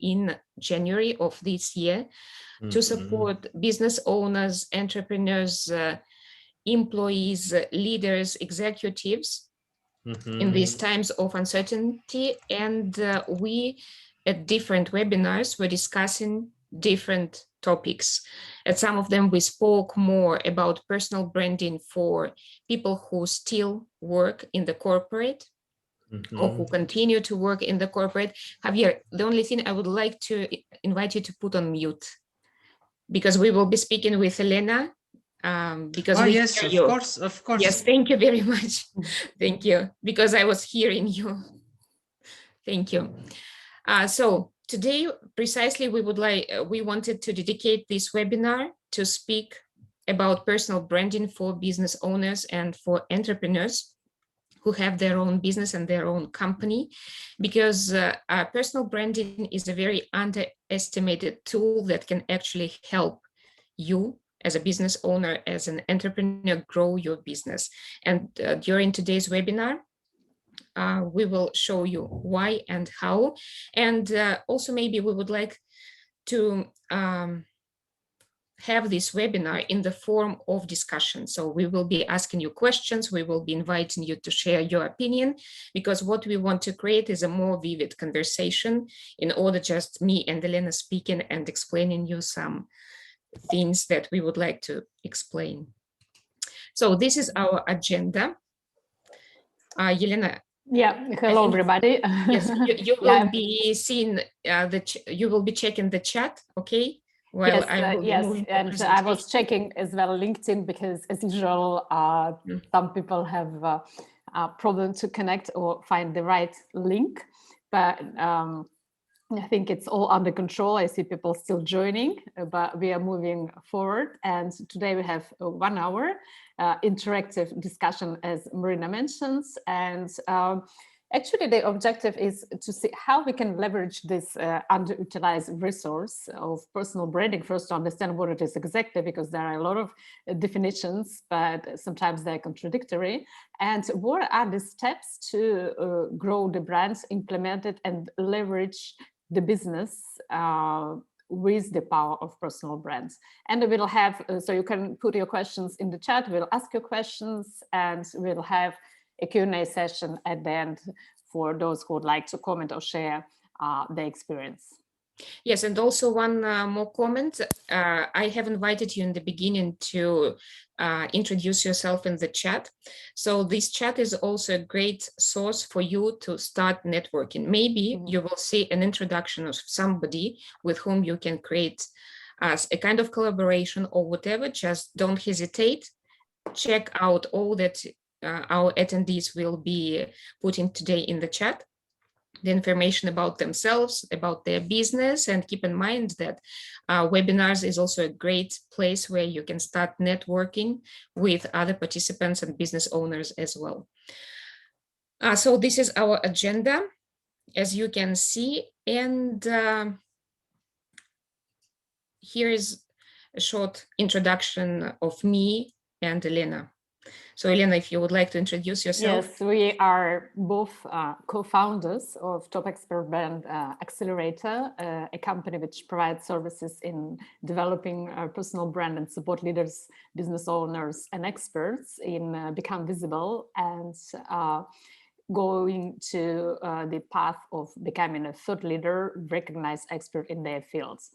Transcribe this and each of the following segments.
in January of this year to support business owners, entrepreneurs, employees, leaders, executives in these times of uncertainty. And we, at different webinars, were discussing different topics. At some of them, we spoke more about personal branding for people who still work in the corporate or who continue to work in the corporate. Javier, the only thing I would like to invite you to put on mute, because we will be speaking with Elena. Because yes, hear you. Of course. Yes, thank you very much. Thank you, because I was hearing you. Thank you. So today, precisely, we wanted to dedicate this webinar to speak about personal branding for business owners and for entrepreneurs who have their own business and their own company, because personal branding is a very underestimated tool that can actually help you as a business owner, as an entrepreneur, grow your business. And during today's webinar, we will show you why and how. And also maybe we would like to have this webinar in the form of discussion. So we will be asking you questions, we will be inviting you to share your opinion, because what we want to create is a more vivid conversation in order just me and Elena speaking and explaining you some things that we would like to explain. So this is our agenda. Yelena. Yeah, hello everybody. Yes, you will be seeing you will be checking the chat, okay? Well, yes, and I was checking as well LinkedIn, because as usual, some people have a problem to connect or find the right link, but I think it's all under control. I see people still joining, but we are moving forward. And today we have a 1 hour interactive discussion, as Marina mentions. And actually, the objective is to see how we can leverage this underutilized resource of personal branding, first to understand what it is exactly, because there are a lot of definitions, but sometimes they're contradictory. And what are the steps to grow the brands, implement it, and leverage the business with the power of personal brands. And we'll have, so you can put your questions in the chat, we'll ask your questions, and we'll have a Q&A session at the end for those who would like to comment or share their experience. Yes, and also one more comment. I have invited you in the beginning to introduce yourself in the chat. So this chat is also a great source for you to start networking. Maybe you will see an introduction of somebody with whom you can create a kind of collaboration or whatever. Just don't hesitate. Check out all that our attendees will be putting today in the chat, the information about themselves, about their business, and keep in mind that webinars is also a great place where you can start networking with other participants and business owners as well. So this is our agenda, as you can see, and here is a short introduction of me and Elena. So Elena, if you would like to introduce yourself. Yes, we are both co-founders of Top Expert Brand Accelerator, a company which provides services in developing a personal brand and support leaders, business owners, and experts in become visible and going to the path of becoming a thought leader, recognized expert in their fields.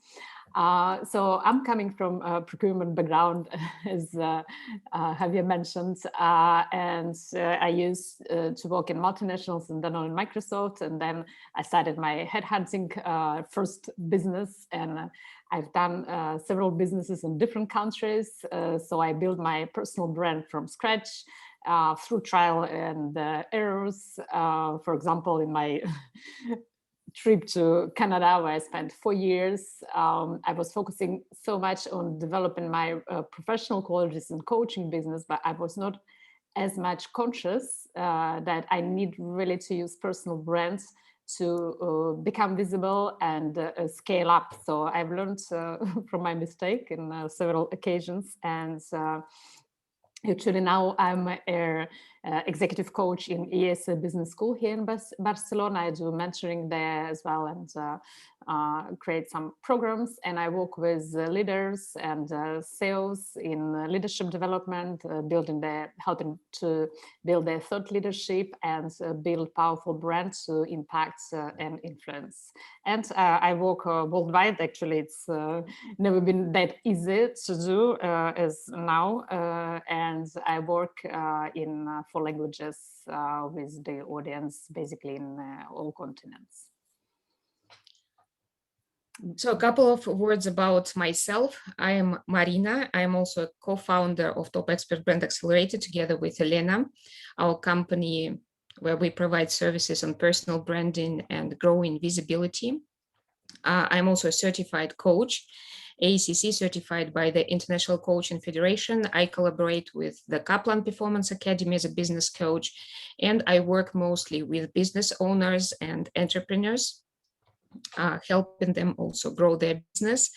So I'm coming from a procurement background, as Javier mentioned, and I used to work in multinationals and then on Microsoft, and then I started my headhunting first business, and I've done several businesses in different countries. So I built my personal brand from scratch. Through trial and errors. For example, in my trip to Canada, where I spent 4 years, I was focusing so much on developing my professional qualities in coaching business, but I was not as much conscious that I need really to use personal brands to become visible and scale up. So I've learned from my mistake in several occasions, and actually now I'm a executive coach in ESA Business School here in Barcelona. I do mentoring there as well, and create some programs. And I work with leaders and sales in leadership development, helping to build their thought leadership and build powerful brands to impact and influence. And I work worldwide. Actually, it's never been that easy to do as now. And I work in 4 languages with the audience basically in all continents. So a couple of words about myself. I am Marina. I am also a co-founder of Top Expert Brand Accelerator together with Elena, our company where we provide services on personal branding and growing visibility. I'm also a certified coach, ACC certified by the International Coaching Federation. I collaborate with the Kaplan Performance Academy as a business coach, and I work mostly with business owners and entrepreneurs, helping them also grow their business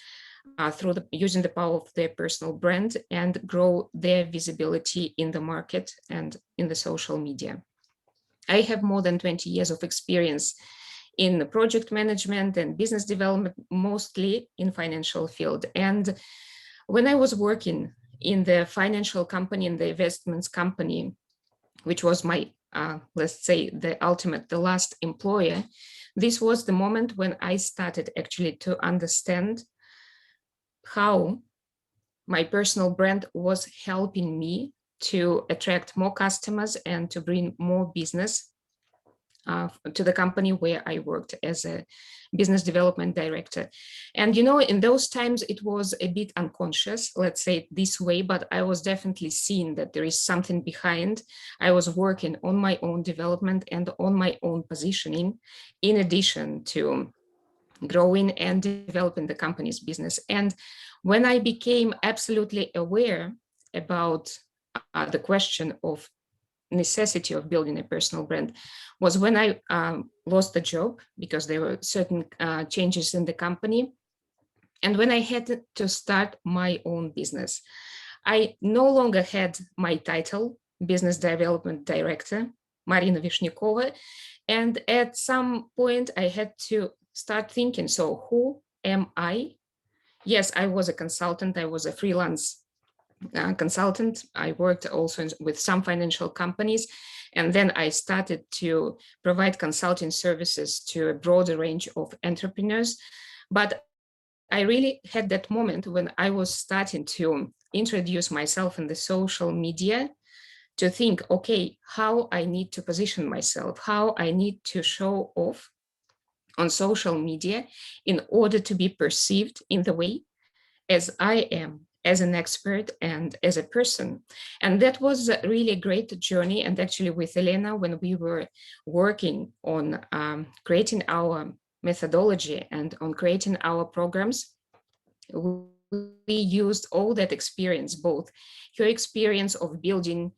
through using the power of their personal brand and grow their visibility in the market and in the social media. I have more than 20 years of experience in project management and business development, mostly in financial field. And when I was working in the financial company, in the investments company, which was my, let's say, the last employer, this was the moment when I started actually to understand how my personal brand was helping me to attract more customers and to bring more business to the company where I worked as a business development director. And, you know, in those times, it was a bit unconscious, let's say it this way, but I was definitely seeing that there is something behind. I was working on my own development and on my own positioning, in addition to growing and developing the company's business. And when I became absolutely aware about the question of necessity of building a personal brand was when I lost the job because there were certain changes in the company. And when I had to start my own business, I no longer had my title, Business Development Director, Marina Vishnyakova. And at some point I had to start thinking, so who am I? Yes, I was a consultant. I was a freelance consultant. I worked also with some financial companies, and then I started to provide consulting services to a broader range of entrepreneurs. But I really had that moment when I was starting to introduce myself in the social media, to think, okay, how I need to position myself, how I need to show off on social media in order to be perceived in the way as I am, as an expert and as a person. And that was really a great journey. And actually with Elena, when we were working on creating our methodology and on creating our programs, we used all that experience, both her experience of building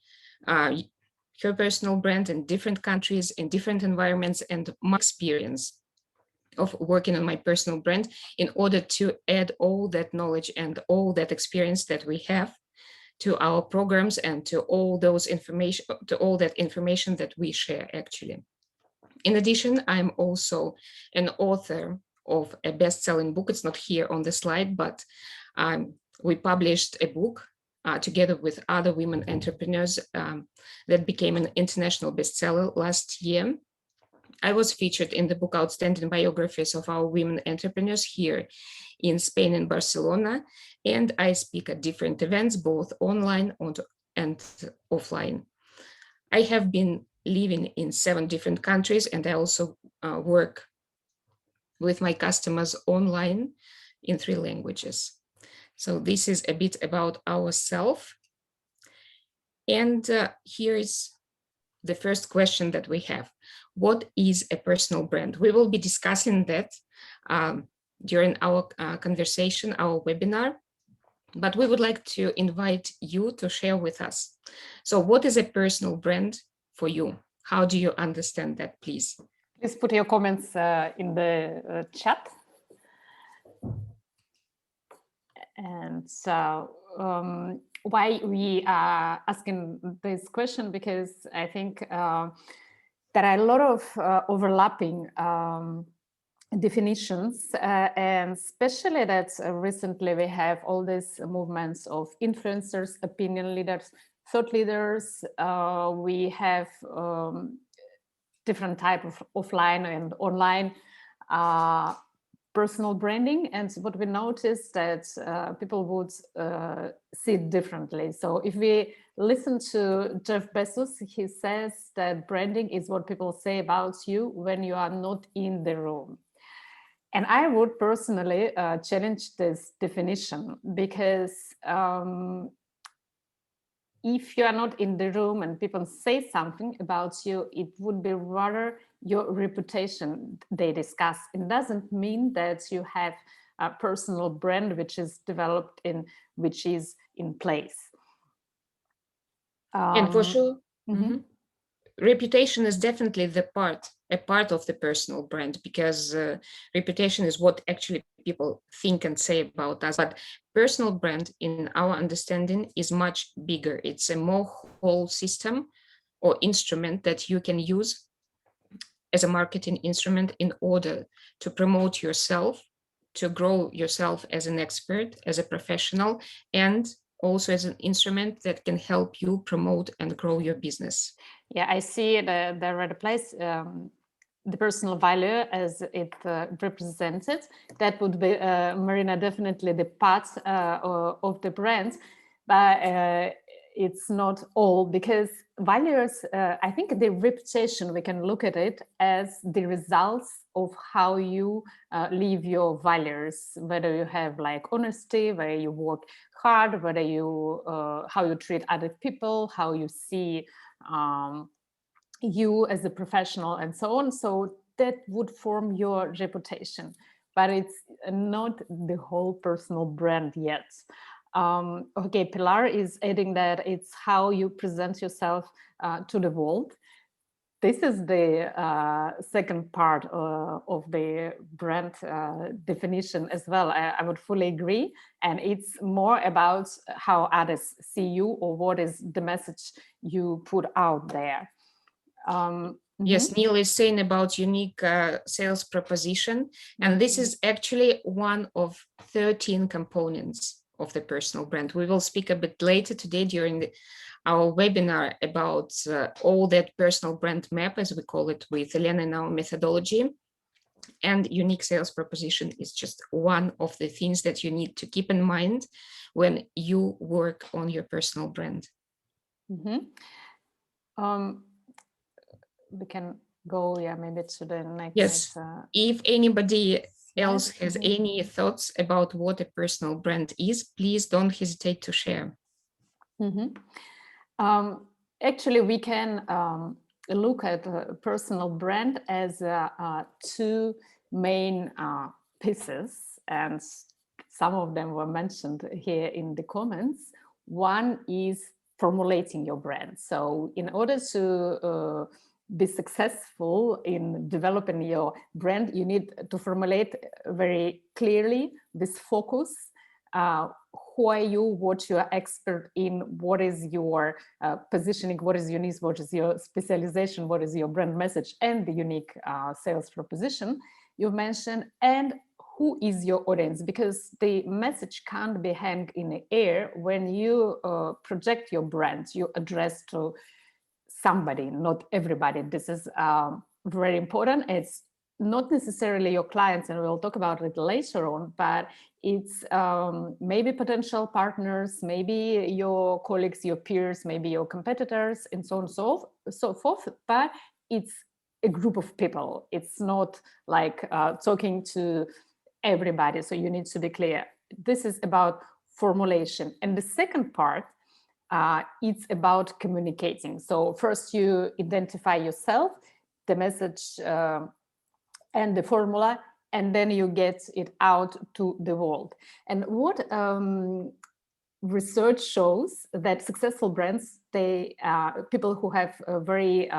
her personal brand in different countries, in different environments, and my experience of working on my personal brand, in order to add all that knowledge and all that experience that we have to our programs and to all those information, to all that information that we share actually. In addition, I'm also an author of a best-selling book. It's not here on the slide, but we published a book together with other women entrepreneurs that became an international bestseller last year. I was featured in the book Outstanding Biographies of Our Women Entrepreneurs here in Spain and Barcelona, and I speak at different events, both online and offline. I have been living in 7 different countries, and I also work with my customers online in 3 languages. So this is a bit about ourselves. And here is the first question that we have. What is a personal brand? We will be discussing that during our conversation, our webinar, but we would like to invite you to share with us. So what is a personal brand for you? How do you understand that, please? Please put your comments in the chat. And so why we are asking this question, because I think there are a lot of overlapping definitions, and especially that recently we have all these movements of influencers, opinion leaders, thought leaders. We have different type of offline and online personal branding, and what we noticed that people would see it differently. So if we listen to Jeff Bezos, he says that branding is what people say about you when you are not in the room. And I would personally challenge this definition, because if you are not in the room and people say something about you, it would be rather your reputation they discuss. It doesn't mean that you have a personal brand which is developed which is in place. And for sure, mhm. Reputation is definitely a part of the personal brand, because reputation is what actually people think and say about us. But personal brand, in our understanding, is much bigger. It's a more whole system or instrument that you can use as a marketing instrument in order to promote yourself, to grow yourself as an expert, as a professional, and also as an instrument that can help you promote and grow your business. Yeah, I see the right place. The personal value as it represented, that would be, Marina, definitely the part of the brand, but it's not all, because values, I think the reputation, we can look at it as the results of how you live your values, whether you have like honesty, whether you work hard, whether you how you treat other people, how you see you as a professional, and so on. So that would form your reputation, but it's not the whole personal brand yet. Okay, Pilar is adding that it's how you present yourself to the world. This is the second part of the brand definition as well. I would fully agree. And it's more about how others see you, or what is the message you put out there. Yes, Neil is saying about unique sales proposition, and this is actually one of 13 components of the personal brand. We will speak a bit later today during our webinar about all that personal brand map, as we call it with Elena in our methodology. And unique sales proposition is just one of the things that you need to keep in mind when you work on your personal brand. We can go, maybe to the next. Yes, if anybody else has any thoughts about what a personal brand is, please don't hesitate to share. Actually, we can look at a personal brand as two main pieces, and some of them were mentioned here in the comments. One is formulating your brand. So in order to be successful in developing your brand, you need to formulate very clearly this focus. Who are you, what you are expert in, what is your positioning, what is your niche, what is your specialization, what is your brand message, and the unique sales proposition you mentioned, and who is your audience, because the message can't be hanging in the air. When you project your brand, you address to somebody, not everybody. This is very important. It's not necessarily your clients, and we'll talk about it later on, but it's maybe potential partners, maybe your colleagues, your peers, maybe your competitors, and so on and so forth. But it's a group of people. It's not like talking to everybody. So you need to be clear. This is about formulation. And the second part, it's about communicating. So first you identify yourself, the message, and the formula, and then you get it out to the world. And what research shows that successful brands, they people who have a very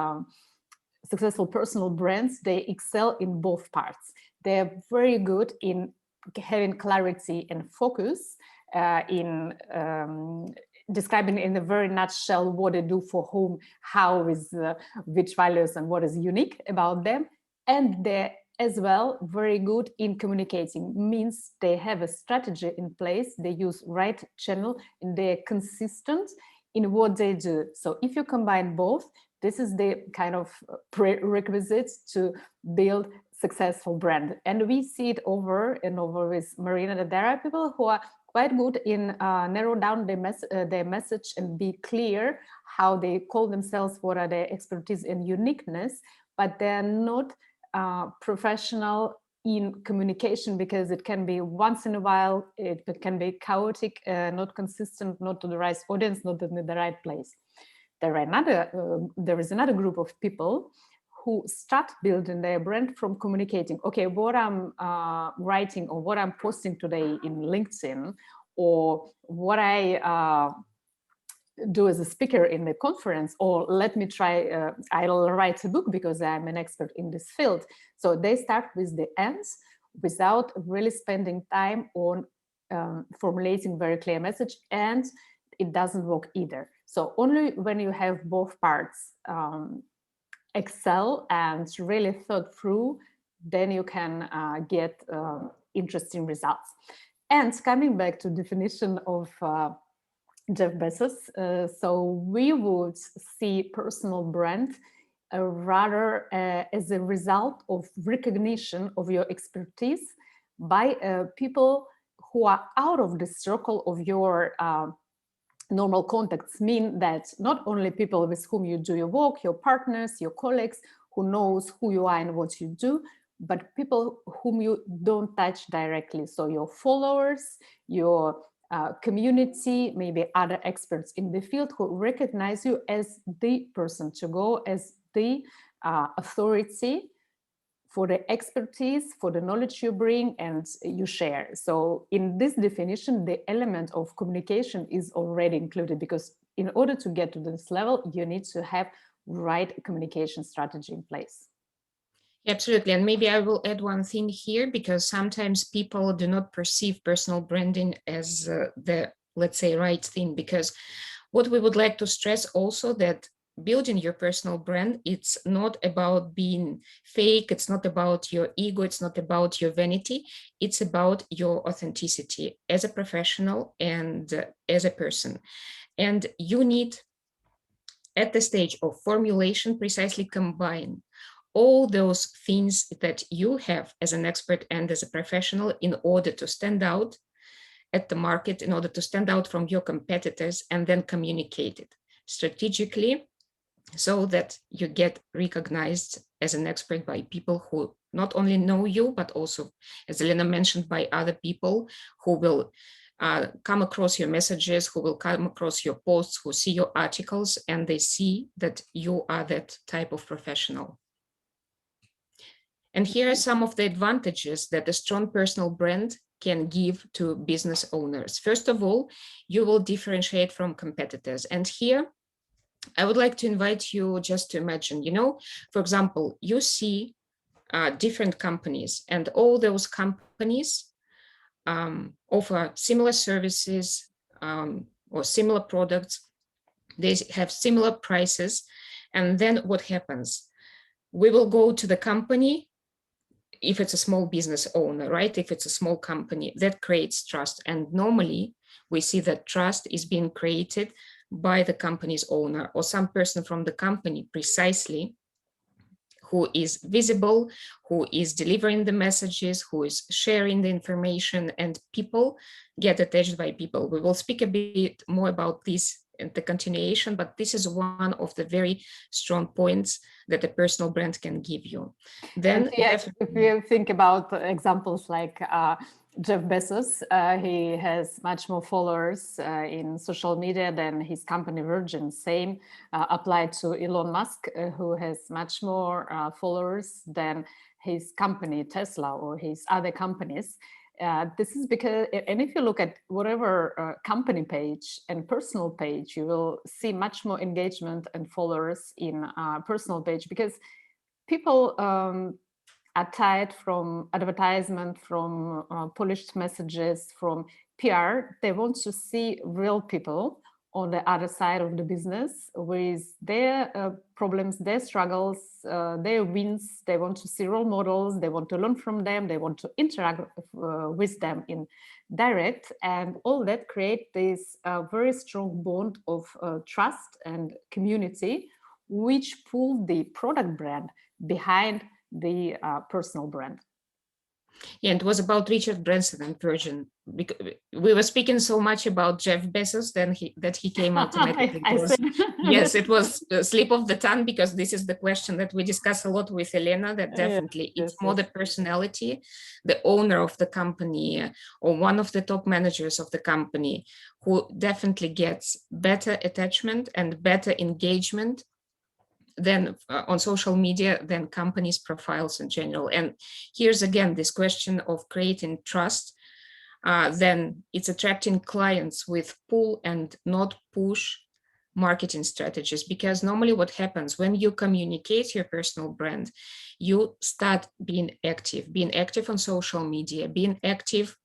successful personal brands, they excel in both parts. They're very good in having clarity and focus, in describing in a very nutshell what they do, for whom, how, is which values, and what is unique about them. And they're as well very good in communicating, means they have a strategy in place, they use right channel, and they're consistent in what they do. So if you combine both, this is the kind of prerequisites to build successful brand. And we see it over and over with Marina, that there are people who are quite good in narrow down their message and be clear how they call themselves, what are their expertise and uniqueness, but they're not professional in communication, because it can be once in a while, it can be chaotic, not consistent, not to the right audience, not in the right place. There is another group of people who start building their brand from communicating. Okay, what I'm writing or what I'm posting today in LinkedIn, or what I do as a speaker in the conference, or let me try, I'll write a book because I'm an expert in this field. So they start with the ends without really spending time on formulating very clear message, and it doesn't work either. So only when you have both parts excel and really thought through, then you can get interesting results. And coming back to definition of Jeff Bezos, so we would see personal brand rather as a result of recognition of your expertise by people who are out of the circle of your normal contacts, mean that not only people with whom you do your work, your partners, your colleagues, who knows who you are and what you do, but people whom you don't touch directly. So your followers, your community, maybe other experts in the field who recognize you as the person to go, as the authority for the expertise, for the knowledge you bring and you share. So in this definition, the element of communication is already included, because in order to get to this level, you need to have right communication strategy in place. Absolutely. And maybe I will add one thing here, because sometimes people do not perceive personal branding as the, let's say, right thing, because what we would like to stress also, that building your personal brand, it's not about being fake, it's not about your ego, it's not about your vanity, it's about your authenticity as a professional and as a person. And you need, at the stage of formulation, precisely combine all those things that you have as an expert and as a professional in order to stand out at the market, in order to stand out from your competitors, and then communicate it strategically so that you get recognized as an expert by people who not only know you, but also, as Elena mentioned, by other people who will come across your messages, who will come across your posts, who see your articles, and they see that you are that type of professional. And here are some of the advantages that a strong personal brand can give to business owners. First of all, you will differentiate from competitors. And here, I would like to invite you just to imagine, for example, you see different companies, and all those companies offer similar services or similar products. They have similar prices. And then what happens? We will go to the company. If it's a small business owner, right? If it's a small company, that creates trust. And normally we see that trust is being created by the company's owner or some person from the company precisely, who is visible, who is delivering the messages, who is sharing the information, and people get attached by people. We will speak a bit more about this in the continuation, but this is one of the very strong points that a personal brand can give you. Then, if you think about examples like Jeff Bezos, he has much more followers in social media than his company Virgin. Same applied to Elon Musk, who has much more followers than his company Tesla or his other companies. This is because, and if you look at whatever company page and personal page, you will see much more engagement and followers in personal page, because people are tired from advertisement, from polished messages, from PR. They want to see real people on the other side of the business with their problems, their struggles, their wins. They want to see role models, they want to learn from them, they want to interact with them in direct, and all that create this very strong bond of trust and community, which pull the product brand behind the personal brand. Yeah, it was about Richard Branson and Virgin. We were speaking so much about Jeff Bezos that he came automatically. Yes, it was a slip of the tongue, because this is the question that we discuss a lot with Elena, that definitely it's more the personality, the owner of the company or one of the top managers of the company who definitely gets better attachment and better engagement than on social media than companies' profiles in general. And here's again this question of creating trust. Then it's attracting clients with pull and not push marketing strategies, because normally what happens when you communicate your personal brand, you start being active on social media, being active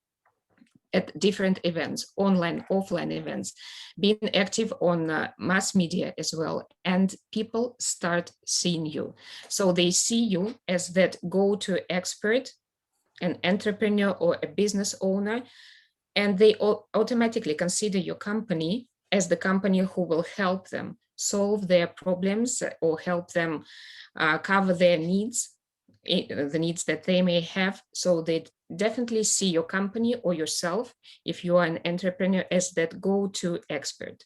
at different events, online, offline events, being active on mass media as well. And people start seeing you. So they see you as that go-to expert, an entrepreneur or a business owner, and they automatically consider your company as the company who will help them solve their problems or help them cover their needs, the needs that they may have. So they definitely see your company or yourself, if you are an entrepreneur, as that go-to expert.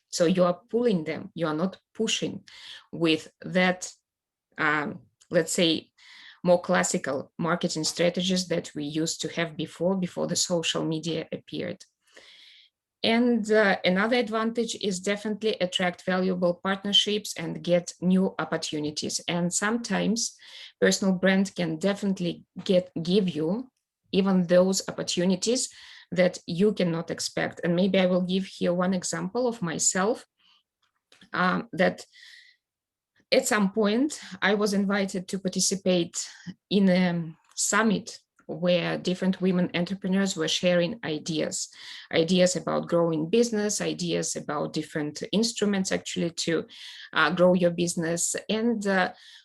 So you are pulling them, you are not pushing with that, let's say, more classical marketing strategies that we used to have before the social media appeared. And another advantage is definitely attract valuable partnerships and get new opportunities. And sometimes personal brand can definitely give you even those opportunities that you cannot expect. And maybe I will give here one example of myself, that at some point I was invited to participate in a summit where different women entrepreneurs were sharing ideas about growing business, ideas about different instruments actually to grow your business. And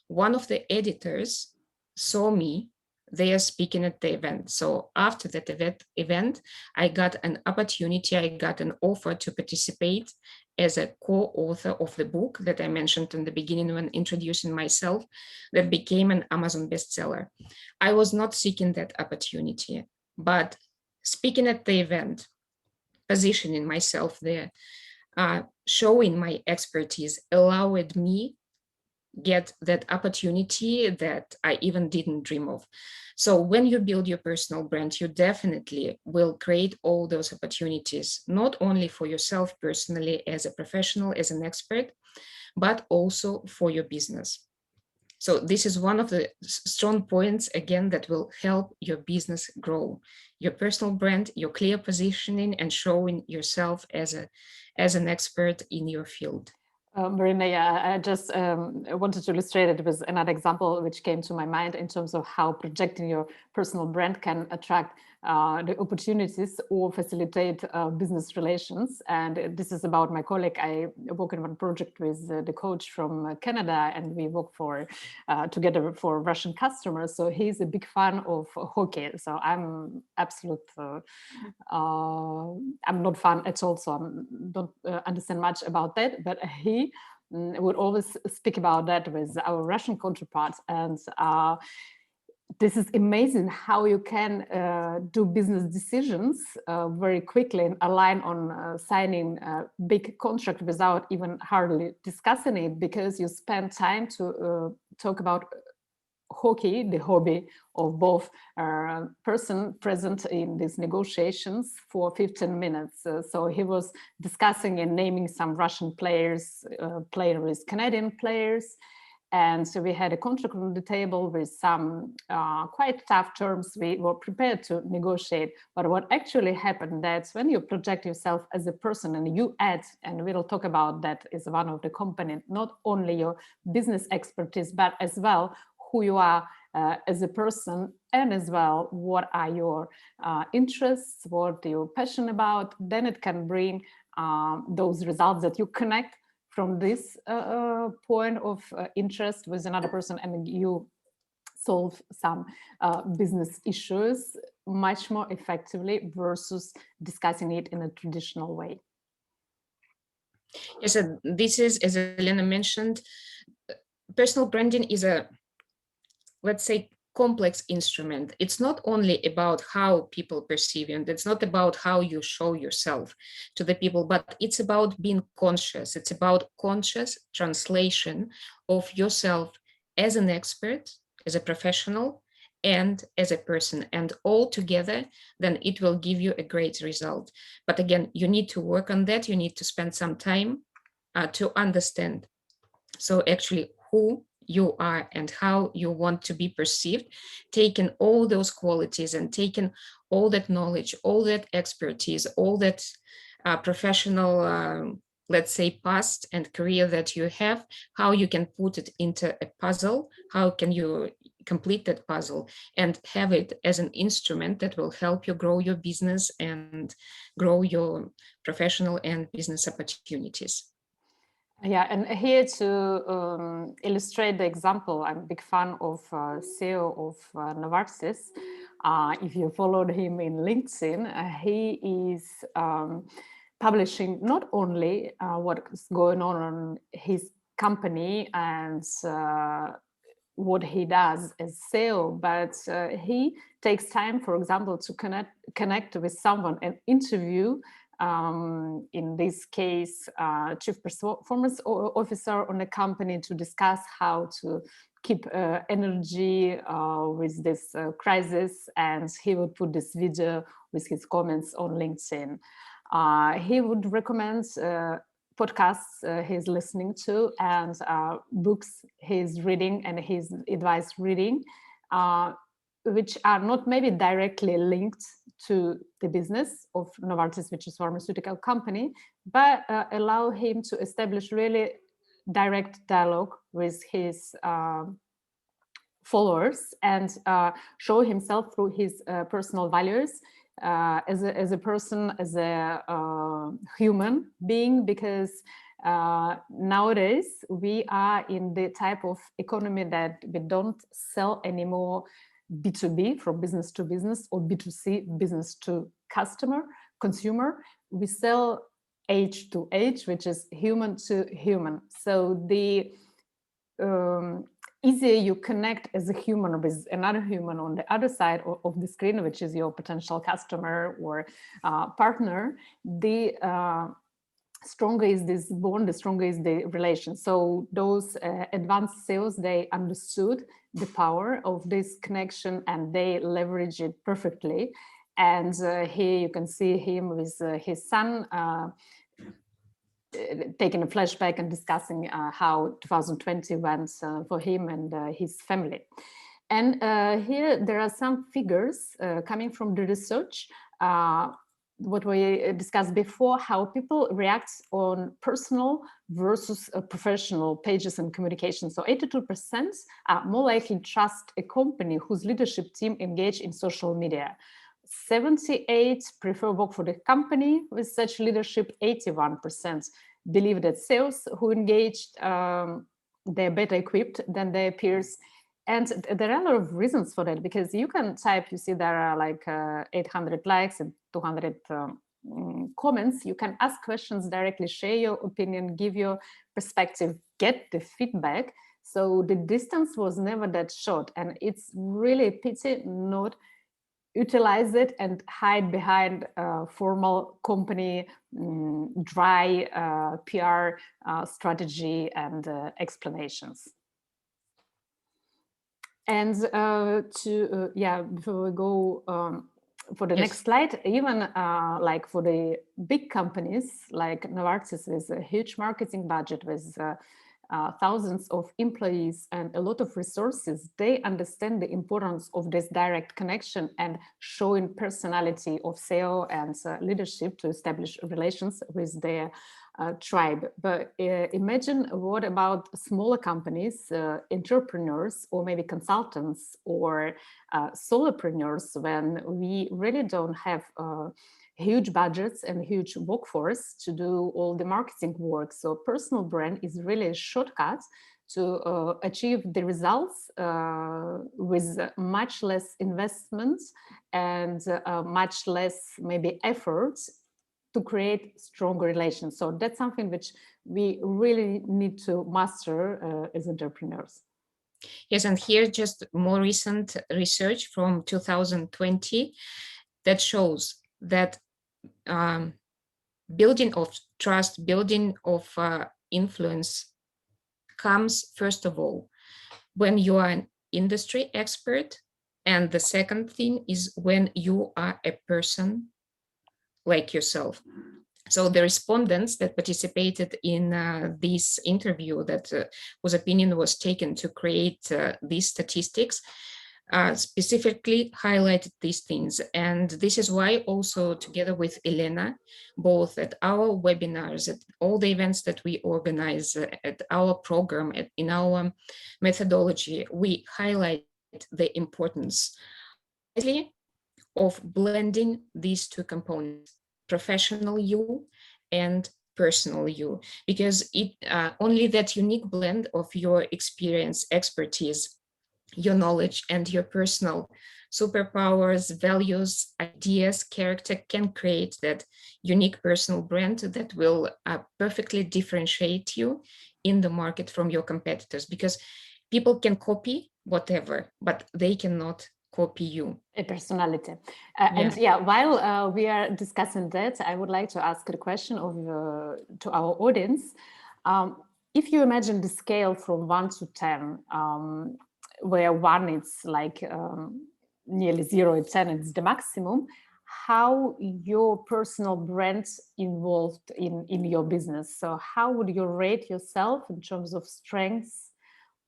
one of the editors saw me there speaking at the event. So after that event, I got an opportunity, I got an offer to participate as a co-author of the book that I mentioned in the beginning when introducing myself, that became an Amazon bestseller. I was not seeking that opportunity, but speaking at the event, positioning myself there, showing my expertise allowed me get that opportunity that I even didn't dream of. So when you build your personal brand, you definitely will create all those opportunities, not only for yourself personally as a professional, as an expert, but also for your business. So this is one of the strong points, again, that will help your business grow. Your personal brand, your clear positioning, and showing yourself as an expert in your field. Marina, yeah, I just wanted to illustrate it with another example which came to my mind in terms of how projecting your personal brand can attract the opportunities or facilitate business relations. And this is about my colleague. I work in one project with the coach from Canada, and we work together for Russian customers. So he's a big fan of hockey. So I'm I'm not fan at all. So I don't understand much about that, but he would always speak about that with our Russian counterparts. And this is amazing how you can do business decisions very quickly and align on signing a big contract without even hardly discussing it, because you spend time to talk about hockey, the hobby of both person present in these negotiations for 15 minutes. So he was discussing and naming some Russian players, playing with Canadian players. And so we had a contract on the table with some quite tough terms we were prepared to negotiate. But what actually happened, that's when you project yourself as a person and you add, and we'll talk about that is one of the components, not only your business expertise, but as well who you are as a person, and as well what are your interests, what you're passionate about. Then it can bring those results, that you connect from this point of interest with another person, and you solve some business issues much more effectively versus discussing it in a traditional way. Yes, this is, as Elena mentioned, personal branding is a, let's say, complex instrument. It's not only about how people perceive you, and it's not about how you show yourself to the people, but it's about being conscious. It's about conscious translation of yourself as an expert, as a professional, and as a person, and all together, then it will give you a great result. But again, you need to work on that. You need to spend some time to understand. So actually who you are and how you want to be perceived, taking all those qualities and taking all that knowledge, all that expertise, all that professional, let's say, past and career that you have, how you can put it into a puzzle, how can you complete that puzzle and have it as an instrument that will help you grow your business and grow your professional and business opportunities. Yeah, and here to illustrate the example, I'm a big fan of CEO of Novartis. If you followed him in LinkedIn, he is publishing not only what's going on his company and what he does as CEO, but he takes time, for example, to connect with someone and interview, in this case, chief performance officer on a company, to discuss how to keep energy with this crisis. And he would put this video with his comments on LinkedIn. He would recommend podcasts he's listening to and books he's reading and his advice reading, which are not maybe directly linked to the business of Novartis, which is a pharmaceutical company, but allow him to establish really direct dialogue with his followers and show himself through his personal values as a person, as a human being, because nowadays we are in the type of economy that we don't sell anymore B2B, from business to business, or B2C, business to consumer. We sell age to age, which is human to human. So the easier you connect as a human with another human on the other side of the screen, which is your potential customer or partner, the stronger is this bond, the stronger is the relation. So those advanced sales, they understood the power of this connection and they leverage it perfectly. And here you can see him with his son taking a flashback and discussing how 2020 went for him and his family. And here there are some figures coming from the research, what we discussed before, how people react on personal versus professional pages and communication. So 82% are more likely trust a company whose leadership team engage in social media. 78 prefer work for the company with such leadership. 81% believe that sales who engaged, they're better equipped than their peers. And there are a lot of reasons for that, because you can type, you see there are like 800 likes and 200 comments. You can ask questions directly, share your opinion, give your perspective, get the feedback. So the distance was never that short. And it's really a pity not utilize it and hide behind formal company dry PR strategy and explanations. And before we go for the next slide, even like for the big companies like Novartis, with a huge marketing budget, with thousands of employees and a lot of resources, they understand the importance of this direct connection and showing personality of CEO and leadership to establish relations with their tribe. But imagine what about smaller companies, entrepreneurs, or maybe consultants or solopreneurs, when we really don't have huge budgets and huge workforce to do all the marketing work. So personal brand is really a shortcut to achieve the results with much less investments and much less maybe efforts to create stronger relations. So that's something which we really need to master as entrepreneurs. Yes, and here just more recent research from 2020 that shows that building of trust, building of influence comes first of all when you are an industry expert, and the second thing is when you are a person like yourself. So the respondents that participated in this interview, that whose opinion was taken to create these statistics, specifically highlighted these things. And this is why also together with Elena, both at our webinars, at all the events that we organize, at our program, in our methodology, we highlight the importance wisely of blending these two components, professional you and personal you, because it only that unique blend of your experience, expertise, your knowledge, and your personal superpowers, values, ideas, character can create that unique personal brand that will perfectly differentiate you in the market from your competitors, because people can copy whatever, but they cannot copy you. A personality. And yeah, while we are discussing that, I would like to ask a question of to our audience. If you imagine the scale from 1 to 10, where 1 is like nearly 0 and 10 is the maximum, how your personal brand involved in your business? So how would you rate yourself in terms of strengths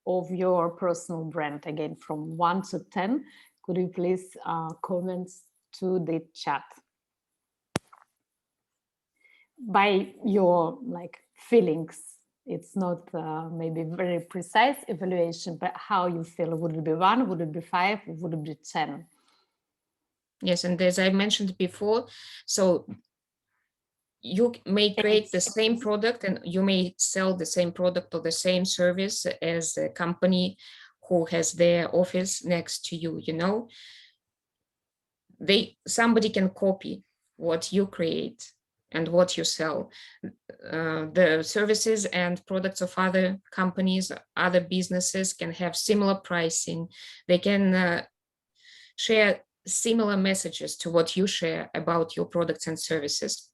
of your personal brand, again from 1 to 10? Could you please comment to the chat by your like feelings? It's not maybe very precise evaluation, but how you feel. Would it be 1? Would it be 5? Would it be 10? Yes, and as I mentioned before, so you may create the same product and you may sell the same product or the same service as a company who has their office next to you, you know. Somebody can copy what you create and what you sell. The services and products of other companies, other businesses can have similar pricing. They can share similar messages to what you share about your products and services.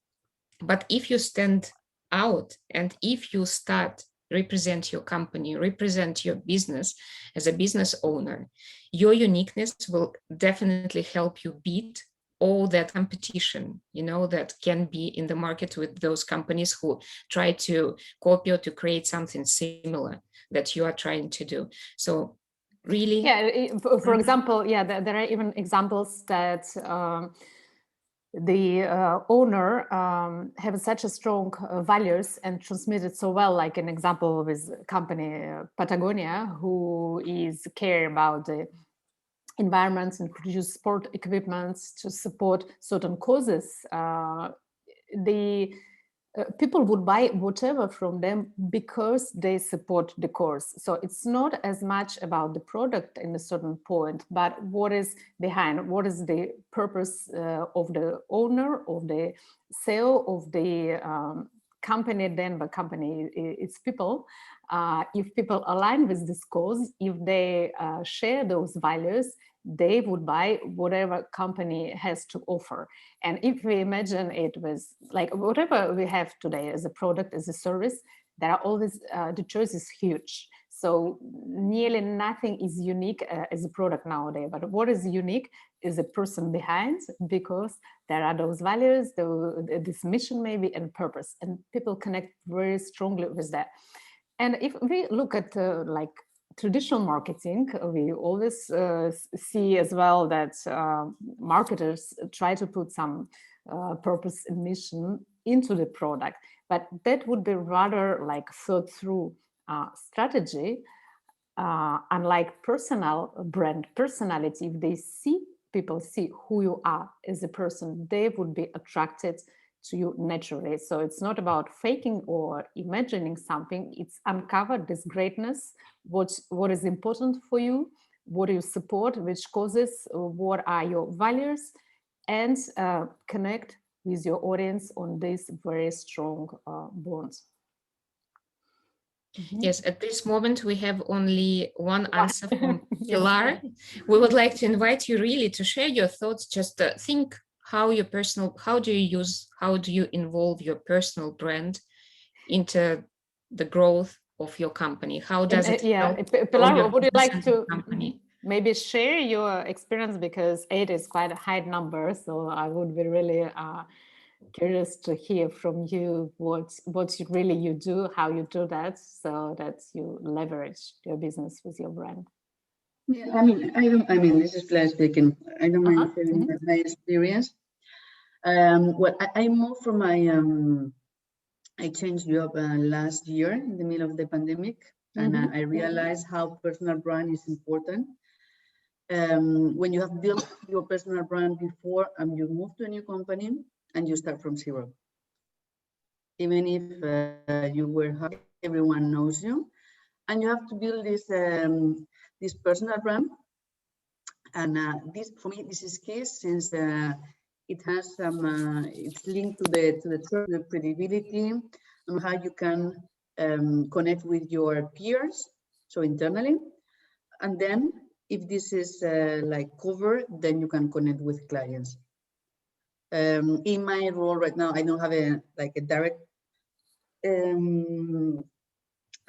But if you stand out and if you start represent your company, represent your business as a business owner, your uniqueness will definitely help you beat all that competition, you know, that can be in the market with those companies who try to copy or to create something similar that you are trying to do. So really, yeah, for example, yeah, there are even examples that the owner have such a strong values and transmitted so well, like an example with company Patagonia, who is care about the environment and produce sport equipment to support certain causes. The people would buy whatever from them because they support the cause. So it's not as much about the product in a certain point, but what is behind, what is the purpose of the owner, of the sale of the company. Then the company is people. If people align with this cause, if they share those values, they would buy whatever company has to offer. And if we imagine it was like whatever we have today as a product, as a service, there are always, the choice is huge. So nearly nothing is unique as a product nowadays. But what is unique is a person behind, because there are those values, this mission maybe, and purpose. And people connect very strongly with that. And if we look at like traditional marketing, we always see as well that marketers try to put some purpose and mission into the product. But that would be rather like thought through strategy. Unlike personal brand personality, if they see people see who you are as a person, they would be attracted to you naturally. So it's not about faking or imagining something. It's uncover this greatness, what is important for you, what do you support, which causes, what are your values, and connect with your audience on these very strong bonds. Yes, at this moment we have only one answer from Pilar. We would like to invite you really to share your thoughts. Just think how do you involve your personal brand into the growth of your company? How does it help Pilar, would you like to company? maybe share your experience, because 8 is quite a high number, so I would be really curious to hear from you what you do, how you do that, so that you leverage your business with your brand. Yeah, this is Pilar speaking. I don't mind sharing my experience. Well, I moved from I changed job last year in the middle of the pandemic, and I realized how personal brand is important. When you have built your personal brand before and you move to a new company and you start from zero. Even if you were happy, everyone knows you, and you have to build this personal brand. And this, for me, this is key, since it has some, it's linked to the credibility and how you can connect with your peers, so internally. And then if this is like covered, then you can connect with clients. In my role right now, I don't have a direct, I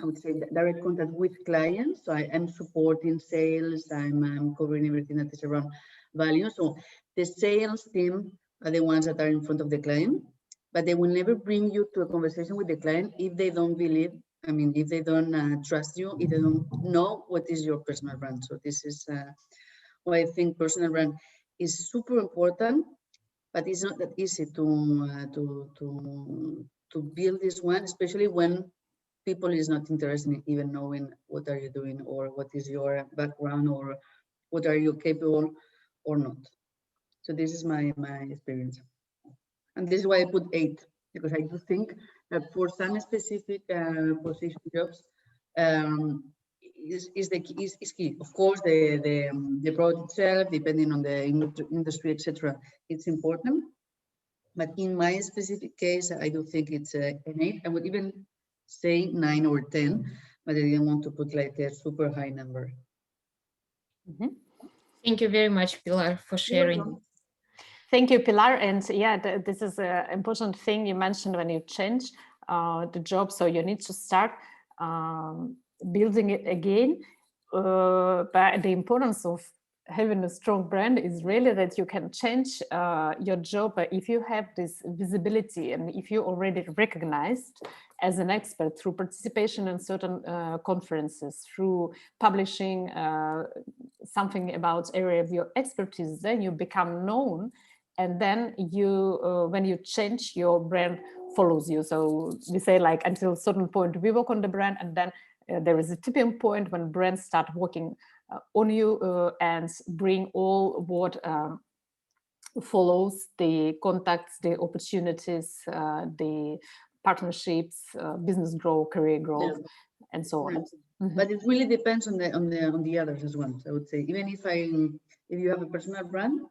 would say, direct contact with clients. So I am supporting sales. I'm covering everything that is around value. So the sales team are the ones that are in front of the client, but they will never bring you to a conversation with the client if they don't believe, if they don't trust you, if they don't know what is your personal brand. So this is why I think personal brand is super important, but it's not that easy to build this one, especially when people is not interested in even knowing what are you doing or what is your background or what are you capable or not. So this is my experience. And this is why I put 8, because I do think that for some specific position jobs, is key. Of course, the product itself, depending on the industry, etc., it's important. But in my specific case, I do think it's an 8. I would even say 9 or 10, but I didn't want to put like a super high number. Thank you very much, Pilar, for sharing. Thank you, Pilar. And yeah, this is an important thing you mentioned when you change the job. So you need to start building it again. But the importance of having a strong brand is really that you can change your job if you have this visibility and if you're already recognized as an expert through participation in certain conferences, through publishing something about area of your expertise, then you become known. And then you, when you change, your brand follows you. So we say like until a certain point, we work on the brand, and then there is a tipping point when brands start working on you and bring all what follows, the contacts, the opportunities, the partnerships, business growth, career growth, and so on. But it really depends on the others as well. So I would say, even if you have a personal brand,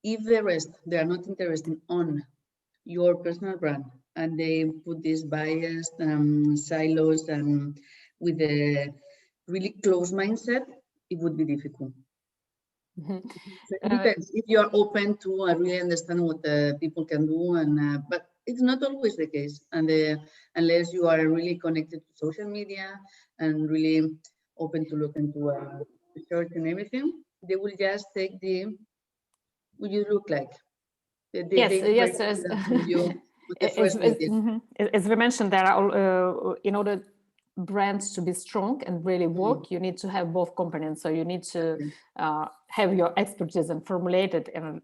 if the rest, they are not interested on your personal brand and they put this biased silos and with a really close mindset, it would be difficult. So it depends if you are open to really understand what people can do, and but it's not always the case. And unless you are really connected to social media and really open to look into research and everything, they will just take what you look like. Yes. As we mentioned, there are in order brands to be strong and really work, you need to have both components. So you need to have your expertise and formulate it in,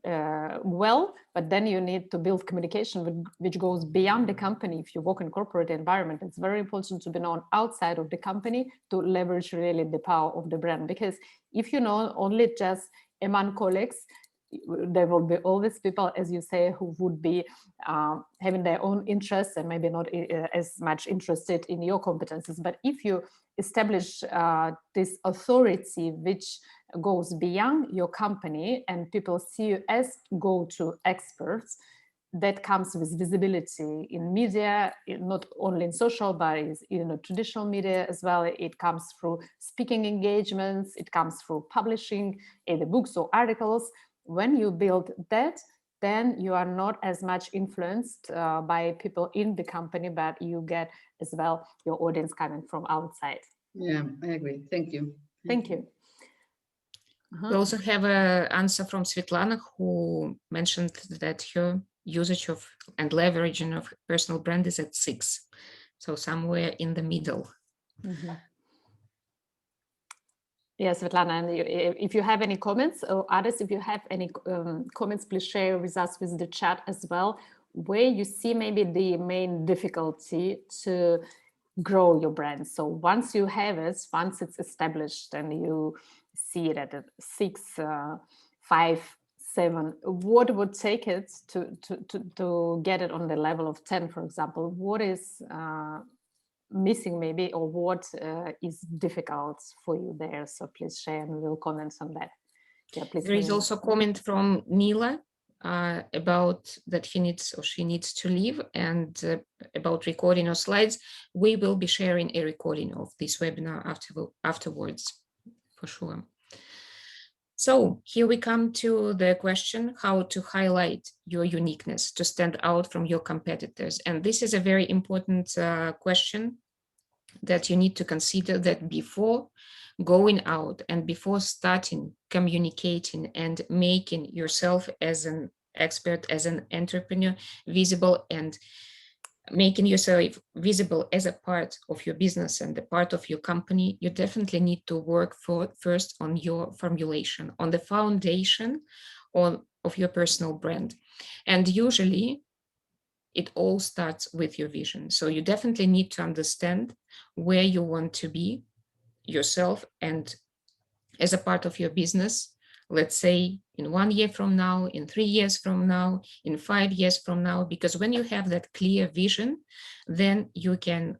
well, but then you need to build communication which goes beyond the company. If you work in corporate environment, it's very important to be known outside of the company to leverage really the power of the brand. Because if you know only just among colleagues, there will be always people, as you say, who would be having their own interests and maybe not as much interested in your competences. But if you establish this authority which goes beyond your company and people see you as go-to experts, that comes with visibility in media, not only in social, but in traditional media as well. It comes through speaking engagements, it comes through publishing either books or articles. When you build that, then you are not as much influenced by people in the company, but you get as well your audience coming from outside. Yeah, I agree. Thank you. Thank you. We also have an answer from Svetlana, who mentioned that her usage of and leveraging of personal brand is at 6. So somewhere in the middle. Yes, Svetlana, and if you have any comments, or others, if you have any comments, please share with us with the chat as well, where you see maybe the main difficulty to grow your brand. So once you have it, once it's established and you see it at a 6, 5, 7, what would take it to get it on the level of 10, for example? What is missing maybe, or what is difficult for you there? So please share and we'll comment on that. Yeah, please. There is also a comment from Nila about that he needs or she needs to leave, and about recording our slides. We will be sharing a recording of this webinar afterwards, for sure. So here we come to the question, how to highlight your uniqueness, to stand out from your competitors. And this is a very important question that you need to consider, that before going out and before starting communicating and making yourself as an expert, as an entrepreneur visible, and making yourself visible as a part of your business and a part of your company, you definitely need to work first on your formulation, on the foundation of your personal brand. And usually it all starts with your vision. So you definitely need to understand where you want to be yourself and as a part of your business, let's say in 1 year from now, in 3 years from now, in 5 years from now, because when you have that clear vision, then you can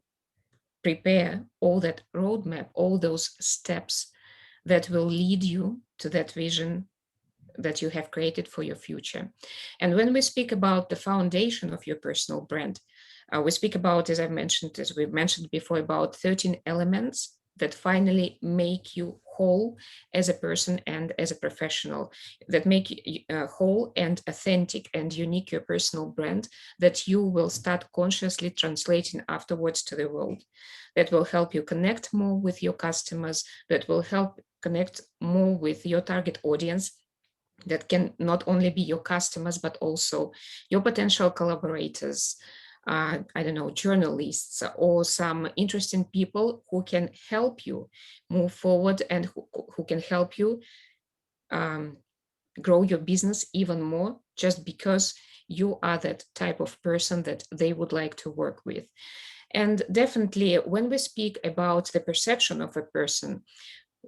prepare all that roadmap, all those steps that will lead you to that vision that you have created for your future. And when we speak about the foundation of your personal brand, we speak about, as we've mentioned before, about 13 elements that finally make you whole as a person and as a professional, that make you whole and authentic and unique your personal brand, that you will start consciously translating afterwards to the world, that will help you connect more with your customers, that will help connect more with your target audience, that can not only be your customers, but also your potential collaborators, I don't know, journalists, or some interesting people who can help you move forward and who can help you grow your business even more, just because you are that type of person that they would like to work with. And definitely, when we speak about the perception of a person,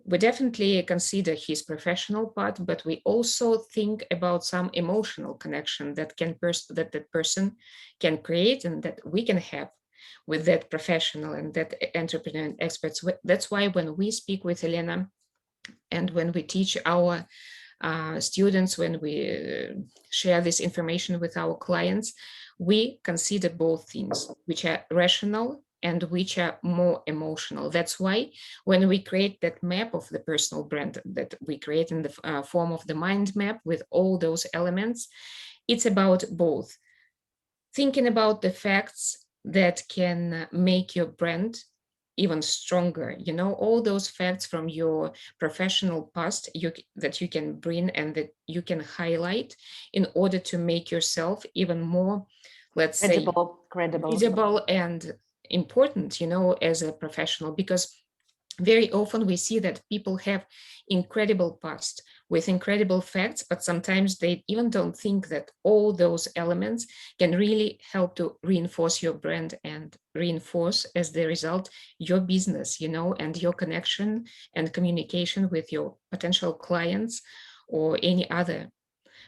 we definitely consider his professional part, but we also think about some emotional connection that that person can create and that we can have with that professional and that entrepreneur and experts. That's why when we speak with Elena and when we teach our students, when we share this information with our clients, we consider both things, which are rational and which are more emotional. That's why when we create that map of the personal brand that we create in the form of the mind map with all those elements, it's about both thinking about the facts that can make your brand even stronger, all those facts from your professional past that you can bring and that you can highlight in order to make yourself even more, let's say, credible, visible and important, you know, as a professional, because very often we see that people have incredible past with incredible facts, but sometimes they even don't think that all those elements can really help to reinforce your brand and reinforce, as the result, your business, you know, and your connection and communication with your potential clients or any other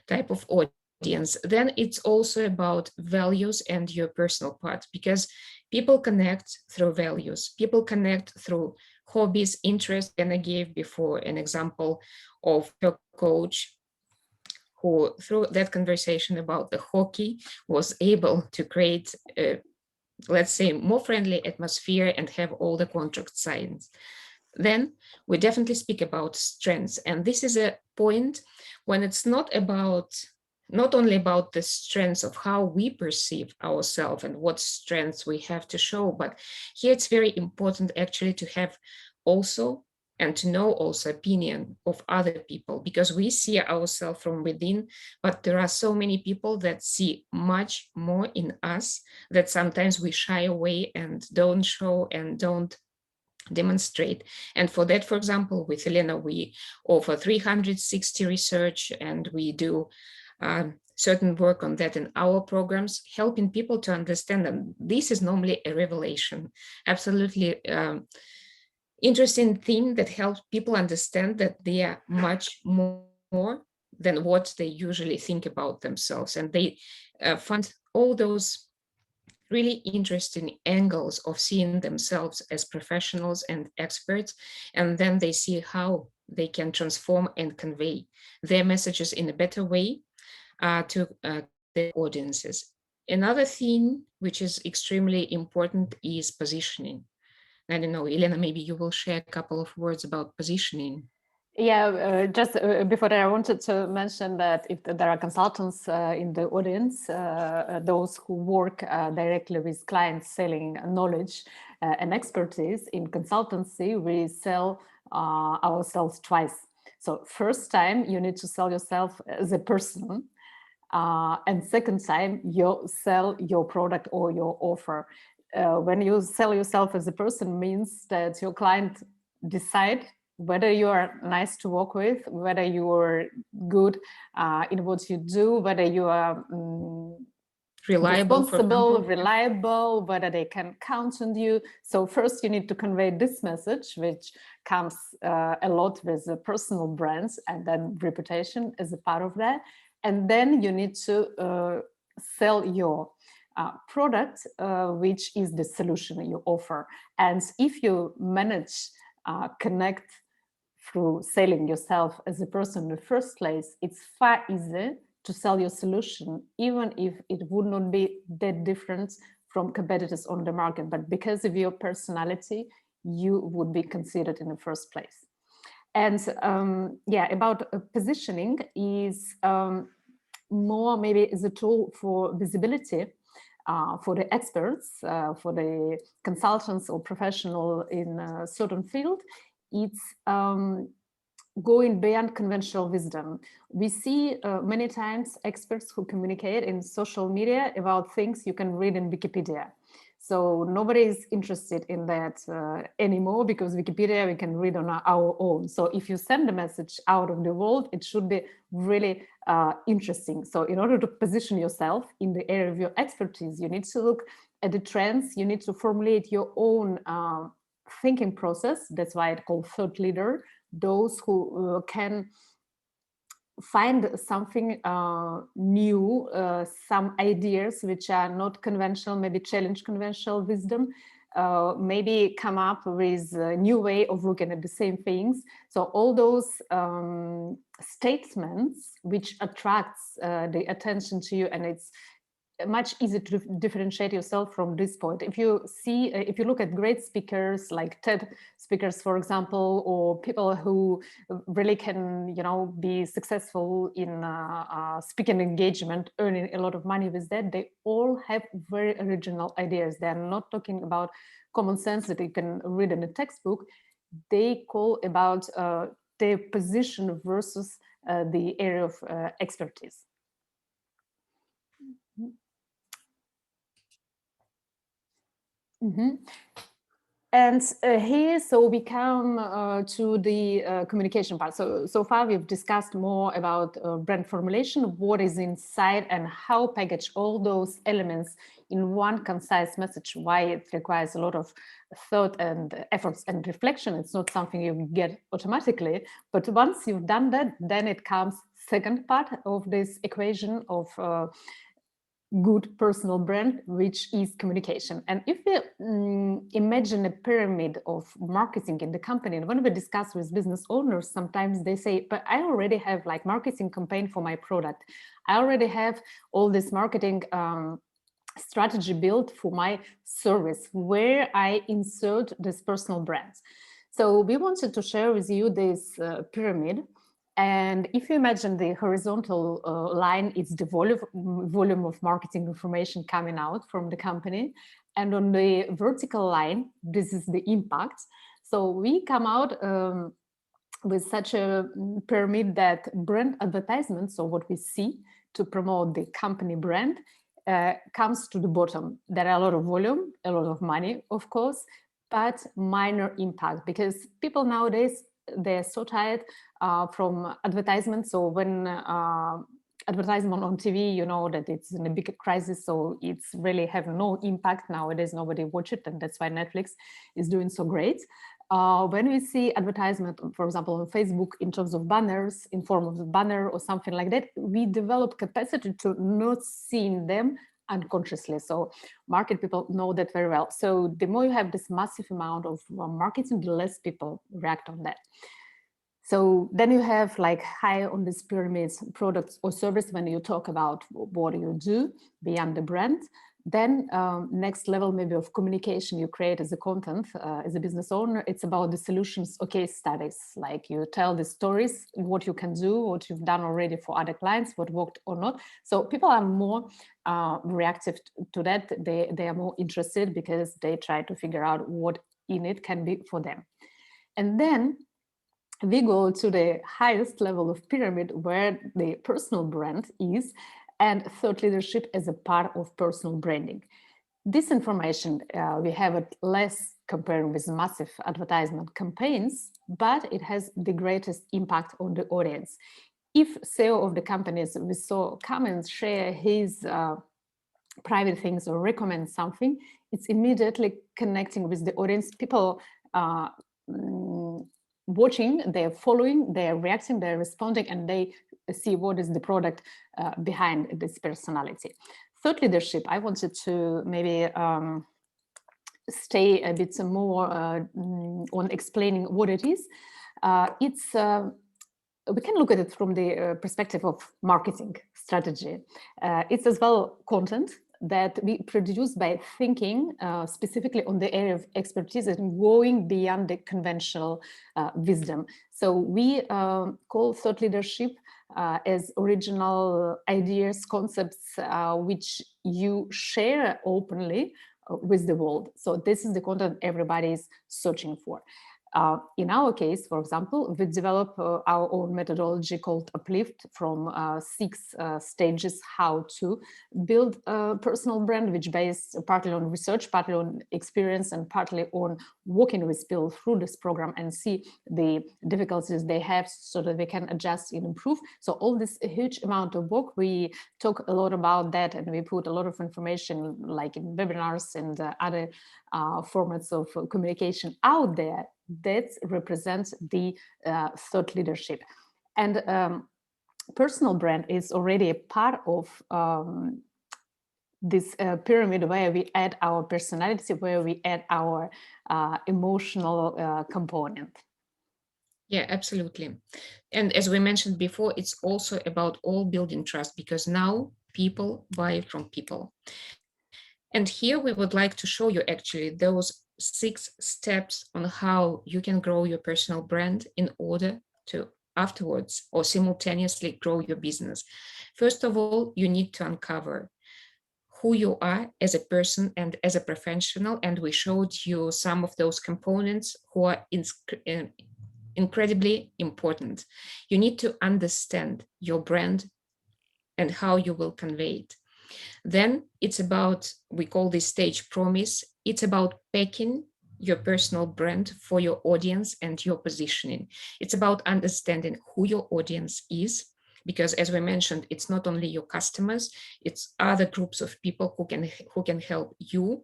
type of audience. Then it's also about values and your personal part, because people connect through values, people connect through hobbies, interests. And I gave before an example of a coach who, through that conversation about the hockey, was able to create a, let's say, more friendly atmosphere and have all the contract signed. Then we definitely speak about strengths. And this is a point when it's not only about the strengths of how we perceive ourselves and what strengths we have to show, but here it's very important actually to have also and to know also opinion of other people, because we see ourselves from within, but there are so many people that see much more in us that sometimes we shy away and don't show and don't demonstrate. And for that, for example, with Elena, we offer 360 research, and we do certain work on that in our programs, helping people to understand that this is normally a revelation, absolutely interesting thing that helps people understand that they are much more than what they usually think about themselves. And they find all those really interesting angles of seeing themselves as professionals and experts, and then they see how they can transform and convey their messages in a better way to their audiences. Another thing which is extremely important is positioning. I don't know, Elena, maybe you will share a couple of words about positioning. Yeah, just before that, I wanted to mention that if there are consultants in the audience, those who work directly with clients selling knowledge and expertise in consultancy, we sell ourselves twice. So first time you need to sell yourself as a person, and second time you sell your product or your offer. When you sell yourself as a person means that your client decide whether you are nice to work with, whether you are good in what you do, whether you are reliable, responsible, reliable, whether they can count on you. So first you need to convey this message, which comes a lot with the personal brands, and then reputation is a part of that. And then you need to sell your product, which is the solution you offer. And if you manage connect through selling yourself as a person in the first place, it's far easier to sell your solution, even if it would not be that different from competitors on the market. But because of your personality, you would be considered in the first place. And yeah, about positioning is more maybe as a tool for visibility for the experts, for the consultants or professional in a certain field. It's going beyond conventional wisdom. We see many times experts who communicate in social media about things you can read in Wikipedia. So nobody is interested in that anymore, because Wikipedia we can read on our own. So if you send a message out of the world, it should be really interesting. So in order to position yourself in the area of your expertise, you need to look at the trends, you need to formulate your own thinking process. That's why it's called thought leader. Those who can find something new, some ideas which are not conventional, maybe challenge conventional wisdom, maybe come up with a new way of looking at the same things. So all those statements which attracts the attention to you, and it's much easier to differentiate yourself from this point. If you see, if you look at great speakers like TED speakers, for example, or people who really can, you know, be successful in speaking engagement, earning a lot of money with that, they all have very original ideas. They're not talking about common sense that you can read in a textbook. They call about their position versus the area of expertise. And here, so we come to the communication part. So far, we've discussed more about brand formulation, what is inside and how package all those elements in one concise message, why it requires a lot of thought and efforts and reflection. It's not something you get automatically, but once you've done that, then it comes second part of this equation of good personal brand, which is communication. And if we imagine a pyramid of marketing in the company, and when we discuss with business owners, sometimes they say, but I already have like marketing campaign for my product. I already have all this marketing strategy built for my service where I insert this personal brands. So we wanted to share with you this pyramid. And if you imagine the horizontal line, it's the volume of marketing information coming out from the company. And on the vertical line, this is the impact. So we come out with such a pyramid that brand advertisements, so what we see to promote the company brand, comes to the bottom. There are a lot of volume, a lot of money, of course, but minor impact, because people nowadays, they're so tired from advertisements. So when advertisement on TV, you know that it's in a big crisis, so it's really have no impact nowadays. Nobody watch it, and that's why Netflix is doing so great. When we see advertisement, for example, on Facebook, in terms of banners, in form of a banner or something like that, we develop capacity to not seeing them unconsciously. So market people know that very well. So the more you have this massive amount of marketing, the less people react on that. So then you have like high on this pyramid products or service when you talk about what you do beyond the brand. Then next level maybe of communication you create as a content, as a business owner, it's about the solutions or case studies. Like you tell the stories, what you can do, what you've done already for other clients, what worked or not. So people are more reactive to that. They are more interested because they try to figure out what in it can be for them. And then we go to the highest level of pyramid where the personal brand is, and thought leadership as a part of personal branding. This information, we have it less compared with massive advertisement campaigns, but it has the greatest impact on the audience. If CEO of the companies we saw come and share his private things or recommend something, it's immediately connecting with the audience. People watching, they're following, they're reacting, they're responding, and they see what is the product behind this personality. Thought leadership, I wanted to maybe stay a bit more on explaining what it is. We can look at it from the perspective of marketing strategy. It's as well content that we produce by thinking specifically on the area of expertise and going beyond the conventional wisdom. So we call thought leadership as original ideas, concepts, which you share openly with the world. So this is the content everybody is searching for. In our case, for example, we develop our own methodology called Uplift from 6 stages how to build a personal brand, which based partly on research, partly on experience, and partly on working with people through this program and see the difficulties they have so that they can adjust and improve. So all this huge amount of work, we talk a lot about that, and we put a lot of information like in webinars and other formats of communication out there that represents the thought leadership. And personal brand is already a part of this pyramid where we add our personality, where we add our emotional component. Yeah, absolutely. And as we mentioned before, it's also about all building trust, because now people buy from people. And here we would like to show you actually those 6 steps on how you can grow your personal brand in order to afterwards or simultaneously grow your business. First of all, you need to uncover who you are as a person and as a professional. And we showed you some of those components who are incredibly important. You need to understand your brand and how you will convey it. Then it's about, we call this stage promise. It's about packing your personal brand for your audience and your positioning. It's about understanding who your audience is, because as we mentioned, it's not only your customers, it's other groups of people who can help you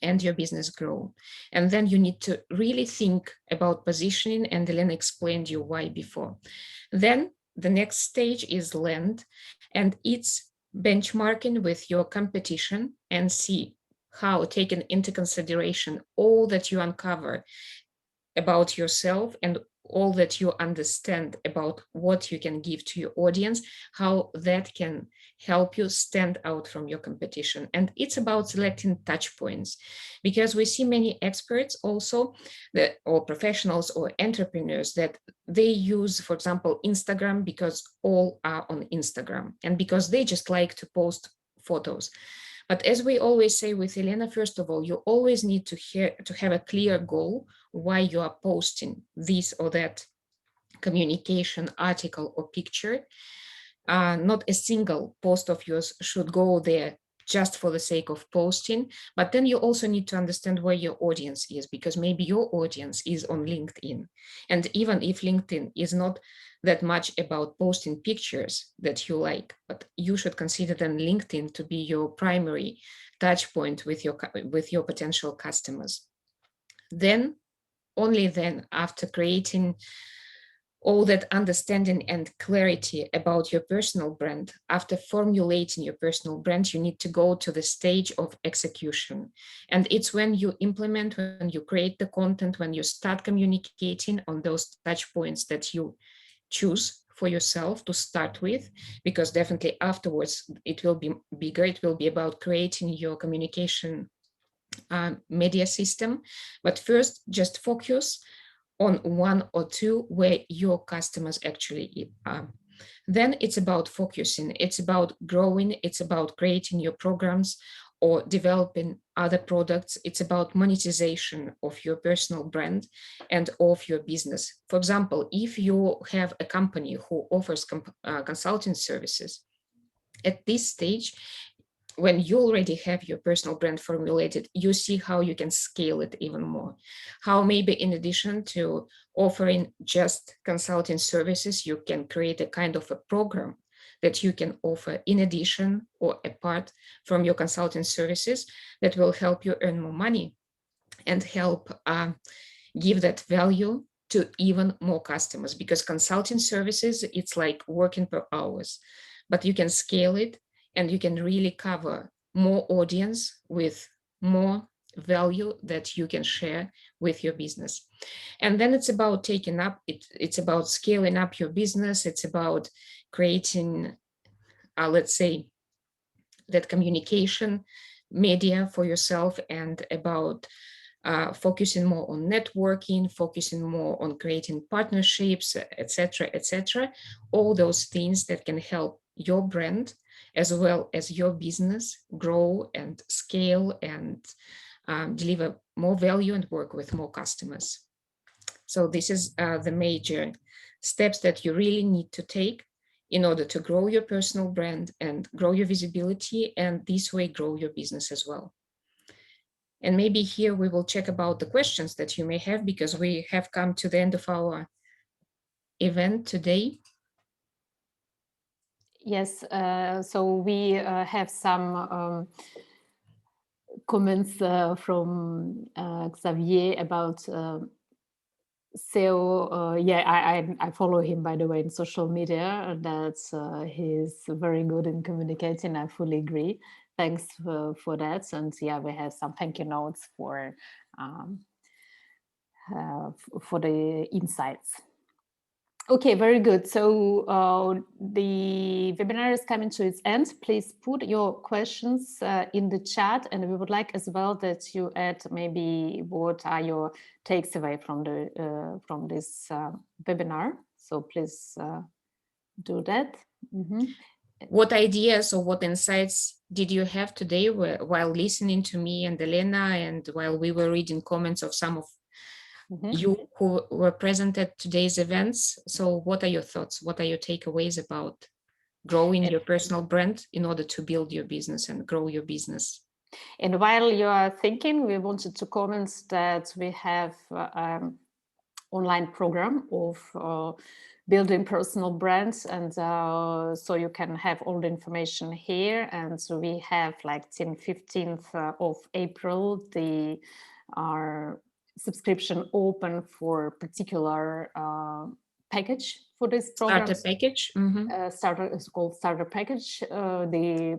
and your business grow. And then you need to really think about positioning, and Elena explained you why before. Then the next stage is land, and it's benchmarking with your competition and see how, taking into consideration all that you uncover about yourself and all that you understand about what you can give to your audience, how that can help you stand out from your competition. And it's about selecting touch points, because we see many experts also that, or professionals or entrepreneurs, that they use, for example, Instagram because all are on Instagram and because they just like to post photos. But as we always say with Elena, first of all, you always need to have a clear goal why you are posting this or that communication, article, or picture. Not a single post of yours should go there just for the sake of posting, but then you also need to understand where your audience is, because maybe your audience is on LinkedIn. And even if LinkedIn is not that much about posting pictures that you like, but you should consider then LinkedIn to be your primary touch point with your potential customers. Then, only then, after creating all that understanding and clarity about your personal brand, after formulating your personal brand, you need to go to the stage of execution. And it's when you implement, when you create the content, when you start communicating on those touch points that you choose for yourself to start with, because definitely afterwards it will be bigger. It will be about creating your communication media system. But first, just focus on one or two where your customers actually are. Then it's about focusing, it's about growing, it's about creating your programs or developing other products. It's about monetization of your personal brand and of your business. For example, if you have a company who offers consulting services, at this stage, when you already have your personal brand formulated, you see how you can scale it even more. How maybe in addition to offering just consulting services, you can create a kind of a program that you can offer in addition or apart from your consulting services that will help you earn more money and help give that value to even more customers, because consulting services, it's like working per hours, but you can scale it and you can really cover more audience with more value that you can share with your business. And then it's about it's about scaling up your business. It's about creating, let's say, that communication media for yourself, and about focusing more on networking, focusing more on creating partnerships, etc., etc. All those things that can help your brand as well as your business grow and scale and deliver more value and work with more customers. So this is the major steps that you really need to take in order to grow your personal brand and grow your visibility, and this way grow your business as well. And maybe here we will check about the questions that you may have, because we have come to the end of our event today. Yes, so we have some comments from Xavier about SEO. Yeah, I follow him, by the way, in social media. That he's very good in communicating. I fully agree. Thanks for that. And yeah, we have some thank you notes for the insights. Okay, very good. So the webinar is coming to its end. Please put your questions in the chat, and we would like as well that you add maybe what are your takes away from this webinar. So please do that. Mm-hmm. What ideas or what insights did you have today while listening to me and Elena, and while we were reading comments of some of you who were present at today's events? So what are your thoughts? What are your takeaways about growing your personal brand in order to build your business and grow your business. And while you are thinking, we wanted to comment that we have online program of building personal brands, and so you can have all the information here. And so we have like till 15th of April our subscription open for particular package for this program. Starter package. Starter is called starter package. The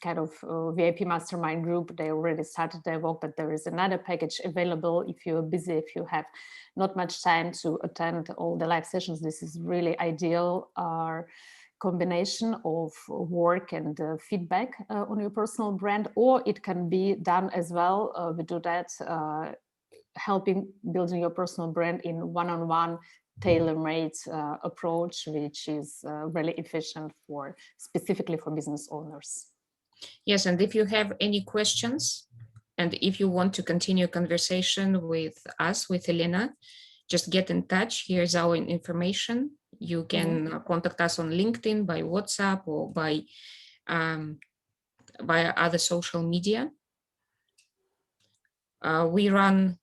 kind of VIP mastermind group, they already started their work, but there is another package available if you're busy, if you have not much time to attend all the live sessions. This is really ideal combination of work and feedback on your personal brand, or it can be done as well. We do that helping building your personal brand in one-on-one tailor-made approach, which is really efficient specifically for business owners. Yes, and if you have any questions, and if you want to continue conversation with us, with Elena, just get in touch. Here's our information. You can contact us on LinkedIn, by WhatsApp, or by other social media. We run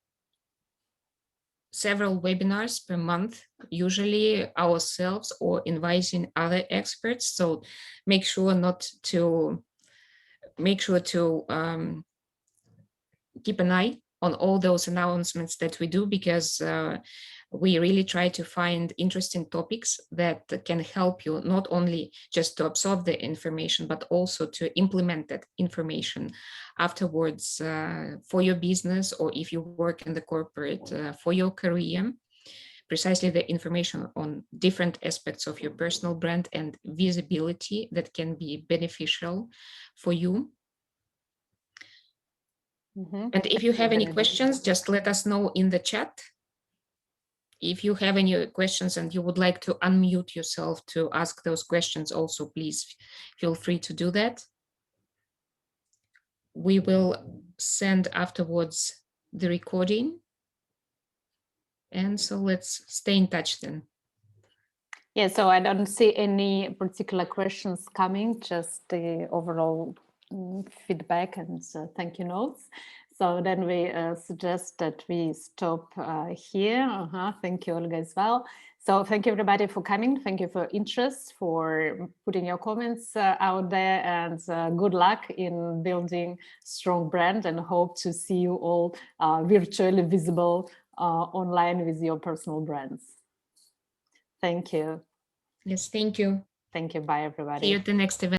several webinars per month, usually ourselves or inviting other experts. So make sure to keep an eye on all those announcements that we do, because we really try to find interesting topics that can help you not only just to absorb the information, but also to implement that information afterwards for your business, or if you work in the corporate for your career. Precisely the information on different aspects of your personal brand and visibility that can be beneficial for you. And if you have any questions, just let us know in the chat. If you have any questions and you would like to unmute yourself to ask those questions also, please feel free to do that. We will send afterwards the recording. And so let's stay in touch then. Yeah, so I don't see any particular questions coming, just the overall feedback and thank you notes. So then we suggest that we stop here. Thank you, Olga, as well. So thank you, everybody, for coming. Thank you for interest, for putting your comments out there, and good luck in building strong brand, and hope to see you all virtually visible online with your personal brands. Thank you. Yes, thank you. Thank you. Bye, everybody. See you at the next event.